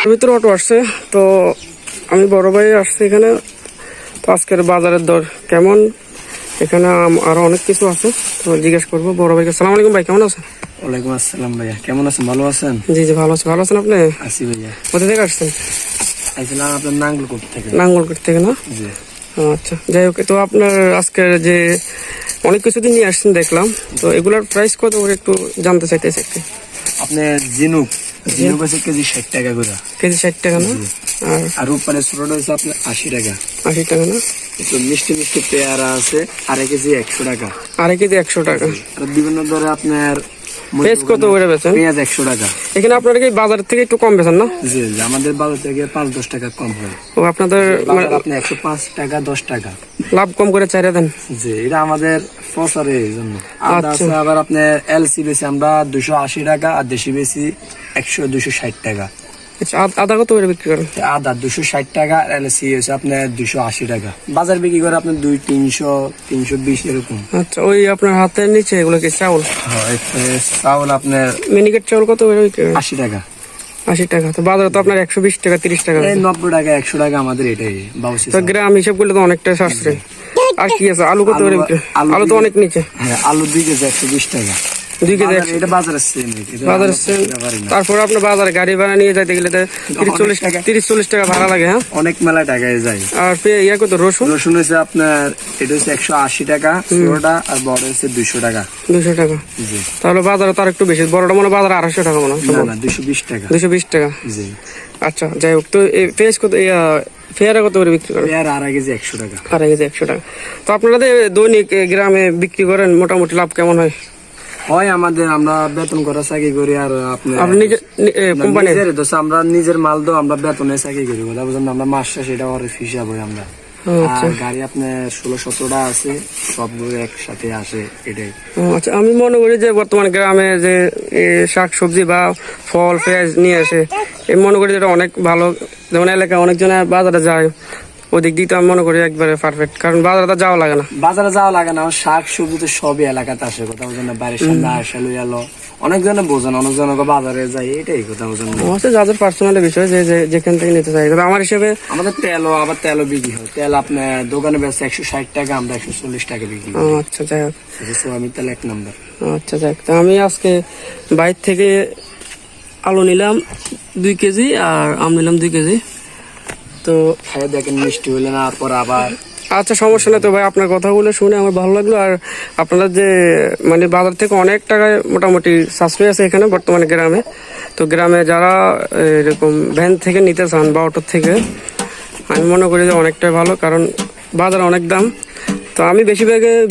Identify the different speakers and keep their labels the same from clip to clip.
Speaker 1: ভিতরে অটো আসছে, তো আমি বড় ভাই আসছে এখানে। তো আজকের বাজারের দর কেমন, এখানে আরো অনেক কিছু আছে, তো জিজ্ঞেস করবো বড় ভাইকে। আসসালামু আলাইকুম ভাই, কেমন আছেন?
Speaker 2: ওয়ালাইকুম আসসালাম ভাইয়া, কেমন আছেন? ভালো আছেন?
Speaker 1: জি জি ভালো আছি। ভালো আছেন আপনি?
Speaker 2: আছি ভাইয়া।
Speaker 1: কোথা থেকে আসছেন?
Speaker 2: আসলাম আপনার নাঙ্গলকোট থেকে।
Speaker 1: নাঙ্গলকোট থেকে না?
Speaker 2: জি।
Speaker 1: আচ্ছা, যাই হোক, তো আপনার আজকের যে অনেক কিছু দিন নিয়ে আসছেন দেখলাম, তো এগুলার প্রাইস কত করে একটু জানতে চাইতেছি একটু।
Speaker 2: আপনার ঝিনুক আছে কেজি 60 টাকা করে।
Speaker 1: কেজি 60 টাকা না?
Speaker 2: আর রূপানের ছোটটা হচ্ছে আপনার 80 টাকা।
Speaker 1: 80 টাকা না?
Speaker 2: তো মিষ্টি মিষ্টি পেয়ারা আছে আড়াই কেজি 100 টাকা।
Speaker 1: আড়াই কেজি 100 টাকা।
Speaker 2: আর বিভিন্ন ধরে আপনার
Speaker 1: পেঁয়াজ কত করে বেচেন?
Speaker 2: পেঁয়াজ 100 টাকা।
Speaker 1: এখানে আপনারা কি বাজার থেকে একটু কম বেচেন না?
Speaker 2: জি জি, আমাদের বাজার থেকে 5-10 টাকা কম হয়।
Speaker 1: ও আপনাদের
Speaker 2: আপনি 105 টাকা 10 টাকা
Speaker 1: লাভ কম করে চাইরা দেন?
Speaker 2: জি, এটা আমাদের প্রচারের জন্য। আদা আছে আবার আপনার এলসি বেশি আমরা 280 টাকা, আর দেশি বেশি 260 টাকা।
Speaker 1: আচ্ছা, আদা কত করে বিক্রি করেন?
Speaker 2: আদা 260 টাকা, এলসি হচ্ছে আপনার 280 টাকা। বাজার বিক্রি করে আপনার 200, 320 এরকম।
Speaker 1: আচ্ছা, ওই আপনার হাতের নিচে এগুলো কি চাউল?
Speaker 2: চাউল আপনার
Speaker 1: মিনিকেট চাউল কত করে বিক্রি করেন?
Speaker 2: 80 টাকা।
Speaker 1: 80 টাকা। তো বাজারে তো আপনার 120 টাকা 30 টাকা।
Speaker 2: 90 টাকা 100 টাকা আমাদের এটাই বাউসি।
Speaker 1: তো গ্রাম হিসাব করলে তো অনেকটা সাশ্রয়। আর কি আছে? আলু কত করে বিক্রি? আলু তো অনেক নিচে।
Speaker 2: হ্যাঁ, আলু 2 কেজি 120 টাকা।
Speaker 1: 2 কেজি
Speaker 2: এটা বাজারের সেম।
Speaker 1: বাজারে তারপর আপনার বাজারে গাড়ি ভাড়া নিয়ে যাইতে গেলে 30-40 টাকা ভাড়া লাগে। হ্যাঁ,
Speaker 2: অনেক মেলা টাকায় যায়।
Speaker 1: আর ইয়া কত রসুন?
Speaker 2: রসুন হচ্ছে আপনার এটা হচ্ছে 180 টাকা ছোটটা, আর বড় হচ্ছে 200 টাকা।
Speaker 1: 200 টাকা।
Speaker 2: জি।
Speaker 1: তাহলে বাজারে তো আর একটু বেশি, বড়টা মনে বাজারে 250 টাকা মনে হয়।
Speaker 2: না 220 টাকা।
Speaker 1: 220 টাকা।
Speaker 2: জি।
Speaker 1: আচ্ছা, যাই হোক, তো পেঁয়াজ কত, পেয়ারা কত করে বিক্রি করেন?
Speaker 2: পেয়ারা আড়াই কেজি 100 টাকা।
Speaker 1: আড়াই কেজি 100 টাকা। তো আপনারা দৈনিক গ্রামে বিক্রি করেন, মোটামুটি লাভ কেমন হয়?
Speaker 2: হয় আমাদের, আমরা বেতন করা চাকরি করি। আর আপনি
Speaker 1: নিজের কোম্পানি?
Speaker 2: আমরা নিজের মাল দো, আমরা বেতনে চাকরি করি, আমরা মাস শেষে এটা হিসাব হয় আমরা। আর গাড়ি আপনার 16-17টা আছে, সবগুলো একসাথে আসে এটাই।
Speaker 1: আচ্ছা, আমি মনে করি যে বর্তমান গ্রামে যে শাক সবজি বা ফল পেঁয়াজ নিয়ে আসে, মনে করি যেটা অনেক ভালো। যেমন এলাকায় অনেকজন বাজারে যায়, ওদিক দিয়ে তো আমি মনে করি একবারে পারফেক্ট, কারণ বাজারে তো যাওয়া লাগে না।
Speaker 2: বাজারে যাওয়া লাগে না, শাক সবজি তো সবই এলাকাতে আসে। কোথাও বাড়ির সামনে আসে লই এলো, অনেকজনে বোঝেন, অনেকজনে বাজারে যায়, এটাই কথা বোঝেন।
Speaker 1: যাদের পার্সোনাল বিষয় যে যেখান থেকে নিতে চাই। আমার হিসেবে
Speaker 2: আমাদের তেলও বিক্রি হয়। তেল আপনার দোকানে বেচে 160 টাকা, আমরা 140 টাকা বিক্রি করি।
Speaker 1: আচ্ছা, যাই হোক,
Speaker 2: আমি তেল 1 নম্বর।
Speaker 1: আচ্ছা, যাই হোক, আমি আজকে বাইরে থেকে আলু নিলাম 2 কেজি আর আম নিলাম 2 কেজি। তো
Speaker 2: খাইয়ে দেখেন, মিষ্টি হইলে না পর আবার।
Speaker 1: আচ্ছা, সমস্যা নেই। তো ভাই, আপনার কথাগুলো শুনে আমার ভালো লাগলো। আর আপনারা যে মানে বাজার থেকে অনেক টাকায় মোটামুটি সাশ্রয় আছে এখানে বর্তমানে গ্রামে। তো গ্রামে যারা এরকম ভ্যান থেকে নিতে চান বা অটোর থেকে, আমি মনে করি যে অনেকটাই ভালো, কারণ বাজারে অনেক দাম। তো আমি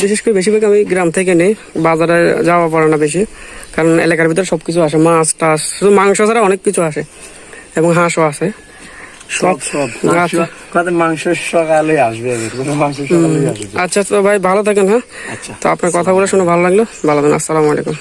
Speaker 1: বিশেষ করে বেশিরভাগ আমি গ্রাম থেকে নেই, বাজারে যাওয়া পড়ে না বেশি, কারণ এলাকার ভিতরে সবকিছু আসে, মাছ টাছ, শুধু মাংস ছাড়া অনেক কিছু আসে, এবং হাঁসও আছে।
Speaker 2: মাংস সকালে আসবে।
Speaker 1: আচ্ছা, তো ভাই ভালো থাকেন। হ্যাঁ, তো আপনার কথাগুলো শুনে ভালো লাগলো। ভালো থাকেন। আসসালামু আলাইকুম।